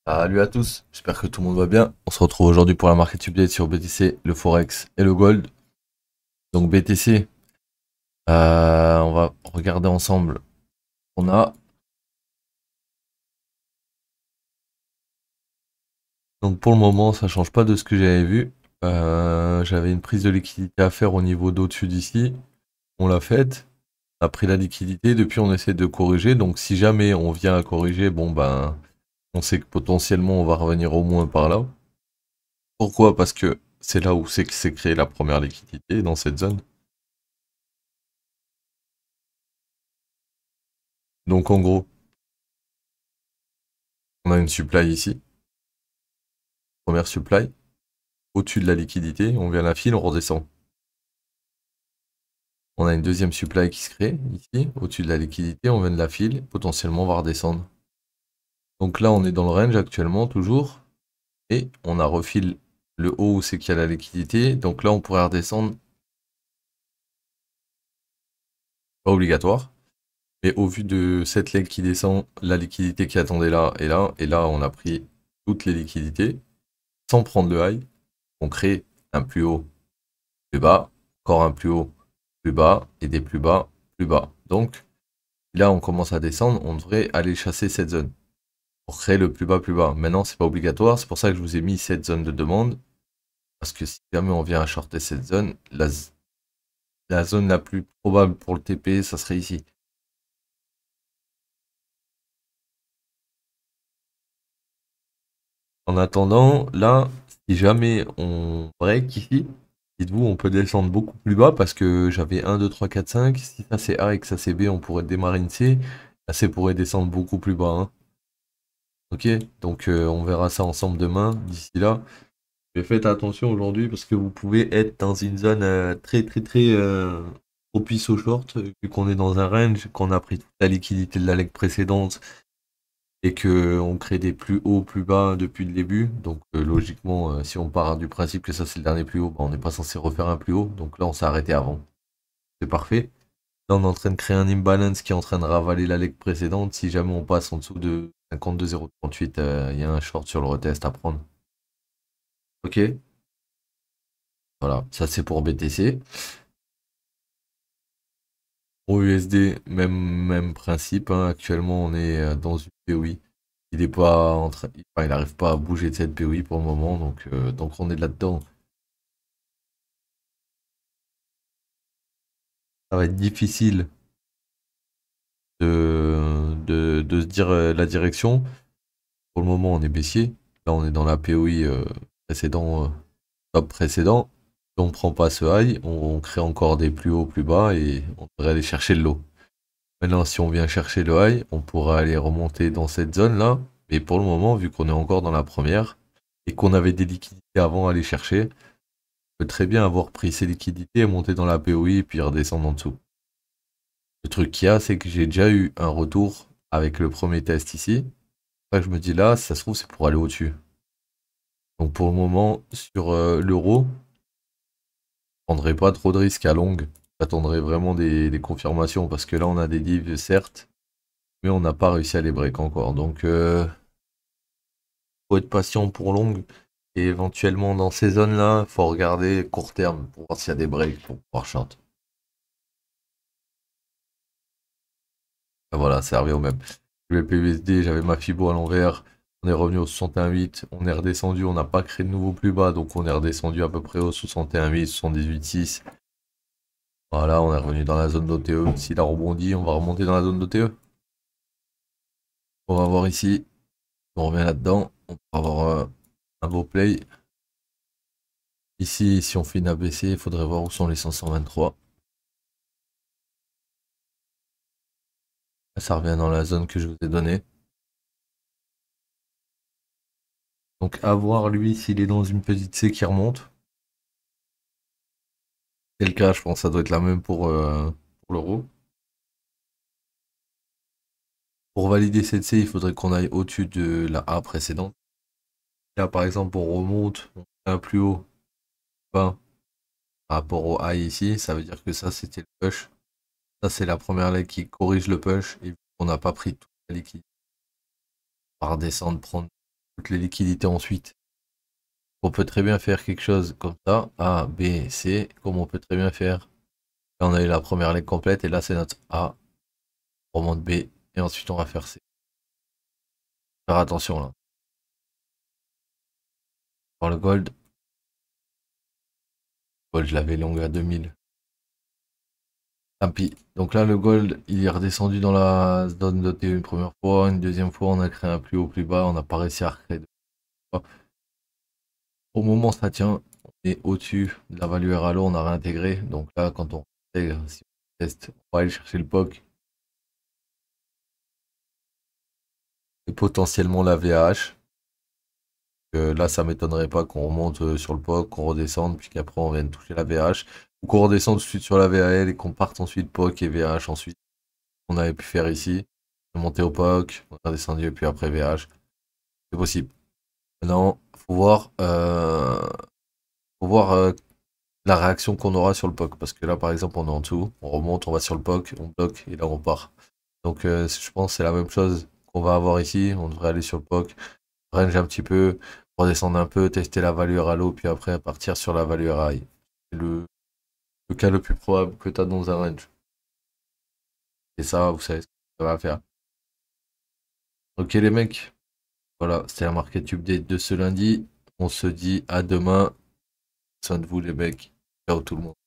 Salut à tous, j'espère que tout le monde va bien. On se retrouve aujourd'hui pour la market update sur BTC, le Forex et le Gold. Donc BTC, on va regarder ensemble. On a donc pour le moment ça change pas de ce que j'avais vu. J'avais une prise de liquidité à faire au niveau d'au-dessus d'ici. On l'a faite. On a pris la liquidité. Depuis on essaie de corriger. Donc si jamais on vient à corriger, bon ben on sait que potentiellement on va revenir au moins par là. Pourquoi? Parce que c'est là où c'est que s'est créé la première liquidité dans cette zone. Donc en gros, on a une supply ici, première supply, au-dessus de la liquidité, on vient la file, on redescend. On a une deuxième supply qui se crée ici, au-dessus de la liquidité, on vient de la file, potentiellement on va redescendre. Donc là on est dans le range actuellement toujours, et on a refile le haut où c'est qu'il y a la liquidité, donc là on pourrait redescendre, pas obligatoire, mais au vu de cette leg qui descend, la liquidité qui attendait là, et là on a pris toutes les liquidités, sans prendre le high, on crée un plus haut, plus bas, encore un plus haut, plus bas, et des plus bas, plus bas. Donc là, on commence à descendre, on devrait aller chasser cette zone pour créer le plus bas, plus bas. Maintenant, c'est pas obligatoire, c'est pour ça que je vous ai mis cette zone de demande. Parce que si jamais on vient à shorter cette zone, la zone la plus probable pour le TP, ça serait ici. En attendant, là, si jamais on break ici, dites-vous, on peut descendre beaucoup plus bas parce que j'avais 1, 2, 3, 4, 5. Si ça c'est A et que ça c'est B, on pourrait démarrer une C. La C pourrait descendre beaucoup plus bas, hein. Ok, donc on verra ça ensemble demain. D'ici là, mais faites attention aujourd'hui parce que vous pouvez être dans une zone très propice au short, vu qu'on est dans un range, qu'on a pris toute la liquidité de la leg précédente et que on crée des plus hauts, plus bas depuis le début. Donc logiquement, si on part du principe que ça c'est le dernier plus haut, bah, on n'est pas censé refaire un plus haut. Donc là on s'est arrêté avant. C'est parfait. Là on est en train de créer un imbalance qui est en train de ravaler la leg précédente. Si jamais on passe en dessous de 52,038, il y a un short sur le retest à prendre. Ok, voilà, ça c'est pour BTC. Pour USD, même principe, hein. Actuellement, on est dans une POI. Il est pas en train, enfin, il n'arrive pas à bouger de cette POI pour le moment, donc on est là-dedans. Ça va être difficile de se dire la direction. Pour le moment, on est baissier. Là, on est dans la POI précédent, top précédent. Si on ne prend pas ce high, on crée encore des plus hauts, plus bas et on devrait aller chercher le lot. Maintenant, si on vient chercher le high, on pourra aller remonter dans cette zone-là. Mais pour le moment, vu qu'on est encore dans la première et qu'on avait des liquidités avant à aller chercher, on peut très bien avoir pris ces liquidités et monter dans la POI et puis redescendre en dessous. Le truc qu'il y a, c'est que j'ai déjà eu un retour avec le premier test ici. C'est ça que je me dis là, si ça se trouve, c'est pour aller au-dessus. Donc pour le moment, sur l'euro, je prendrai pas trop de risques à longue. J'attendrai vraiment des confirmations parce que là, on a des divs, certes, mais on n'a pas réussi à les break encore. Donc faut être patient pour longue. Et éventuellement dans ces zones-là, faut regarder court terme pour voir s'il y a des breaks pour pouvoir short. Ah, voilà, ça revient au même. Le PUSD, j'avais ma Fibo à l'envers. On est revenu au 61,8. On est redescendu. On n'a pas créé de nouveau plus bas. Donc on est redescendu à peu près au 61,8, 78,6. Voilà, on est revenu dans la zone d'OTE. S'il a rebondi, on va remonter dans la zone d'OTE. On va voir ici. On revient là-dedans. On va avoir un beau play. Ici, si on fait une ABC, il faudrait voir où sont les 523. Ça revient dans la zone que je vous ai donnée. Donc à voir lui s'il est dans une petite C qui remonte. C'est le cas, je pense que ça doit être la même pour l'euro. Pour valider cette C, il faudrait qu'on aille au-dessus de la A précédente. Là par exemple on remonte, on fait un plus haut, enfin, par rapport au A ici, ça veut dire que ça c'était le push. Ça c'est la première leg qui corrige le push et on n'a pas pris toute la liquidité. On va redescendre, prendre toutes les liquidités ensuite. On peut très bien faire quelque chose comme ça, A, B, C, comme on peut très bien faire. Là, on a eu la première ligne complète, et là, c'est notre A, on remonte B, et ensuite, on va faire C. Faire attention, là. Pour le gold, je l'avais long à 2000. Tant pis. Donc là, le gold, il est redescendu dans la zone de une première fois. Une deuxième fois, on a créé un plus haut, plus bas. On n'a pas réussi à recréer deux fois. Au moment, ça tient. On est au-dessus de la value RALO. On a réintégré. Donc là, quand on intègre, si on teste, on va aller chercher le POC. Et potentiellement la VAH. Là, ça m'étonnerait pas qu'on remonte sur le POC, qu'on redescende, puis qu'après on vienne toucher la VH. Ou qu'on redescende tout de suite sur la VAL et qu'on parte ensuite POC et VH ensuite. On avait pu faire ici. Monter au POC, on a descendu et puis après VH. C'est possible. Maintenant, faut voir la réaction qu'on aura sur le POC. Parce que là, par exemple, on est en dessous, on remonte, on va sur le POC, on bloque et là on part. Donc je pense que c'est la même chose qu'on va avoir ici. On devrait aller sur le POC, range un petit peu, redescendre un peu, tester la valeur à l'eau, puis après partir sur la valeur à high. C'est le cas le plus probable que tu as dans un range. Et ça, vous savez ce que ça va faire. Ok les mecs, voilà, c'était la market update de ce lundi. On se dit à demain. Soin de vous les mecs. Ciao tout le monde.